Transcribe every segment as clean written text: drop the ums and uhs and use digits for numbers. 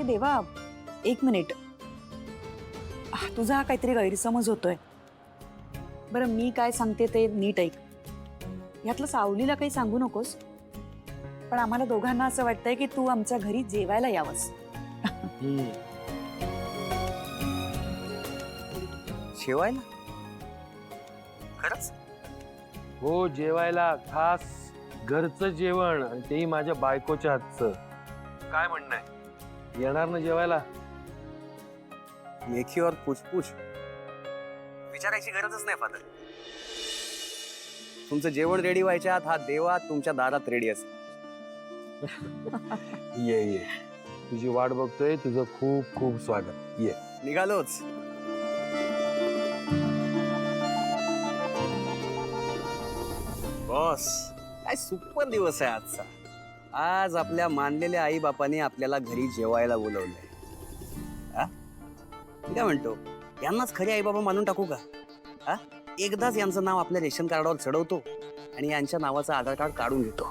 देवा, एक मिनिट. तुझा हा काहीतरी गैरसमज होतोय. बरं, मी काय सांगते ते नीट ऐक. यातलं सावलीला काही सांगू नकोस, पण आम्हाला दोघांना असं वाटतंय की तू आमच्या घरी जेवायला यावंस. जेवायला? खरंच? हो, जेवायला. खास घरचं जेवण, आणि तेही माझ्या बायकोच्या हातचं. काय म्हणणं आहे, येणार ना जेवायला? लेखी और पुछपुछ विचारायची गरजच नाही फादर. तुमचं जेवण रेडी व्हायच्या आत हा देवा तुमच्या दारात रेडी असेल. ये ये, तुझी वाट बघतोय. तुझं खूप खूप स्वागत. ये. निघालोच. बॉस, काय सुपर दिवस आहे आजचा. आज आपल्या मानलेल्या आई बापाने आपल्याला घरी जेवायला बोलवलंय. मी काय म्हणतो, यांनाच खरे आई बाबा मानून टाकू का? हा, एकदाच यांचं नाव आपल्या रेशन कार्डावर चढवतो आणि यांच्या नावाचं आधार कार्ड काढून घेतो.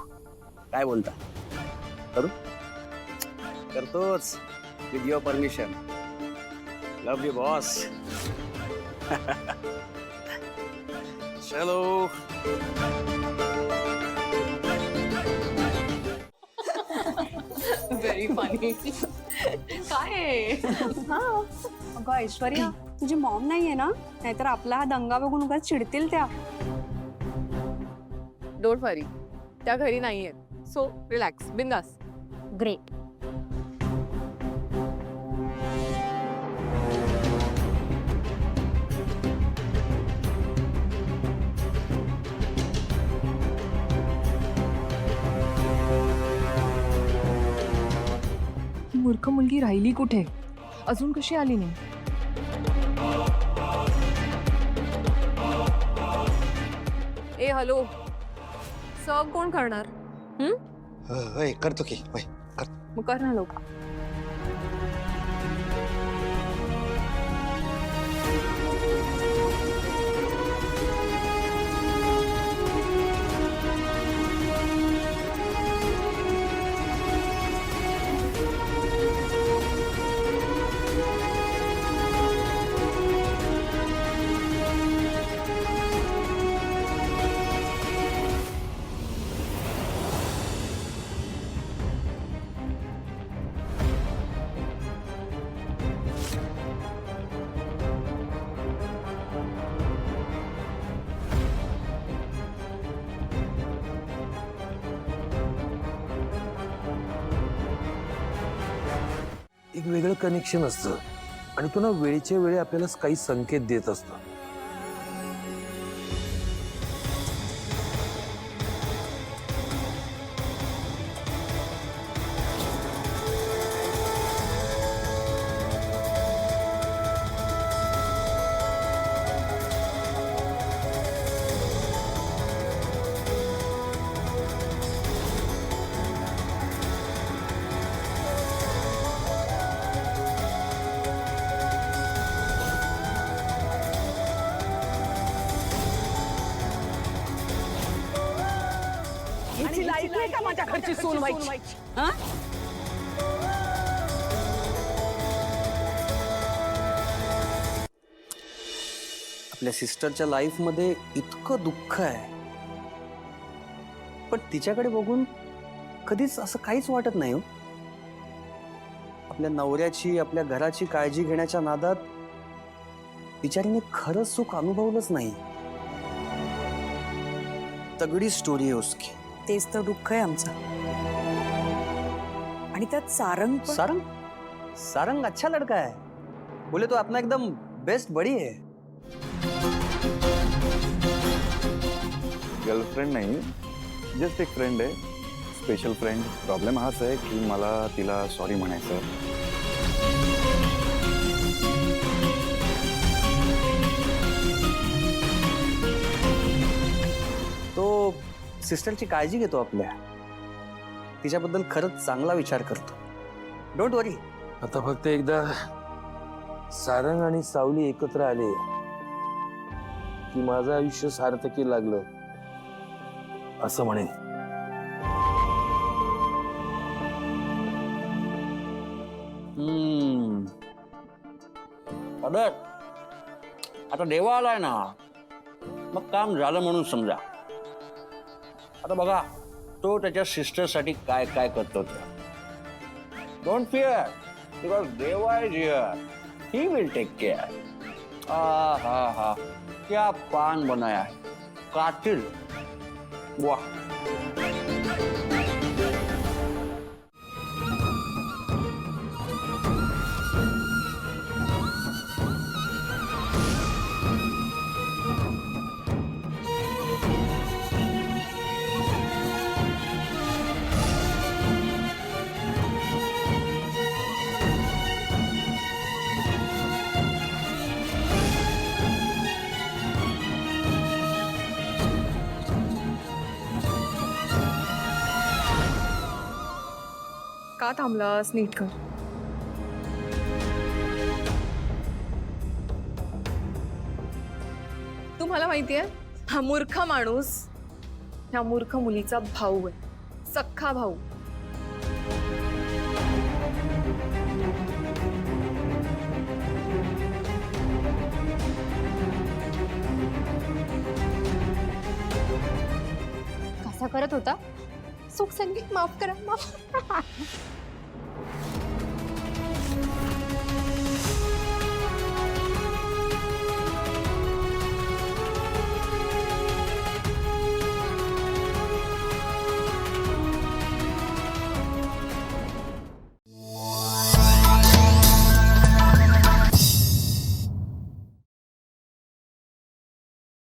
काय बोलता? करू? करतोच, with your permission. Love you boss. चलो. Very funny. काय? अगं ऐश्वर्या, तुझी मॉम नाहीये ना? नाहीतर आपला हा दंगा बघून उगाच चिडतील त्या. डोंट वरी, त्या घरी नाहीये. सो रिलॅक्स, बिंदास. ग्रेट. ही मूर्ख मुलगी राहिली कुठे? अजून कशी आली नाही? ए हॅलो, सर्व कोण करणार? करतो की. मग कर ना लोक. एक वेगळं कनेक्शन असतं, आणि तो ना वेळेच्या वेळी आपल्याला काही संकेत देत असतो. का माझ्या घरची सून व्हायची? हा? आपल्या सिस्टरच्या लाईफ मध्ये इतकं दुःख आहे, पण तिच्याकडे बघून कधीच असं काहीच वाटत नाही हो. आपल्या नवऱ्याची, आपल्या घराची काळजी घेण्याच्या नादात बिचारीने खरंच सुख अनुभवलंच नाही. तगडी स्टोरी आहे उसकी. तेच तर दुःख आहे आमचं. आणि त्यात सारंग पण. सारंग? सारंग अच्छा लड़का है, बोले तो अपना एकदम बेस्ट बडी है. गर्लफ्रेंड नाही, जस्ट एक फ्रेंड आहे, स्पेशल फ्रेंड. प्रॉब्लेम हाच आहे की मला तिला सॉरी म्हणायचं. तो सिस्टरची काळजी घेतो आपल्या, तिच्याबद्दल खरंच चांगला विचार करतो. डोंट वरी. आता फक्त एकदा सारंग आणि सावली एकत्र आले की माझं आयुष्य सार्थकी लागलं असं म्हणेन. आता देवा आलाय ना, मग काम झालं म्हणून समजा. आता बघा तो त्याच्या सिस्टरसाठी काय काय करतो ते. Don't fear, because Deva is here. He will take care. हा क्या पान बनाया है, कातिल. वाह. का थांबलास? नीट कर. तुम्हाला माहितीये, हा मूर्ख माणूस ह्या मूर्ख मुलीचा भाऊ आहे, सख्खा भाऊ. कसा करत होता? सुख संगीत माफ करा, माफ.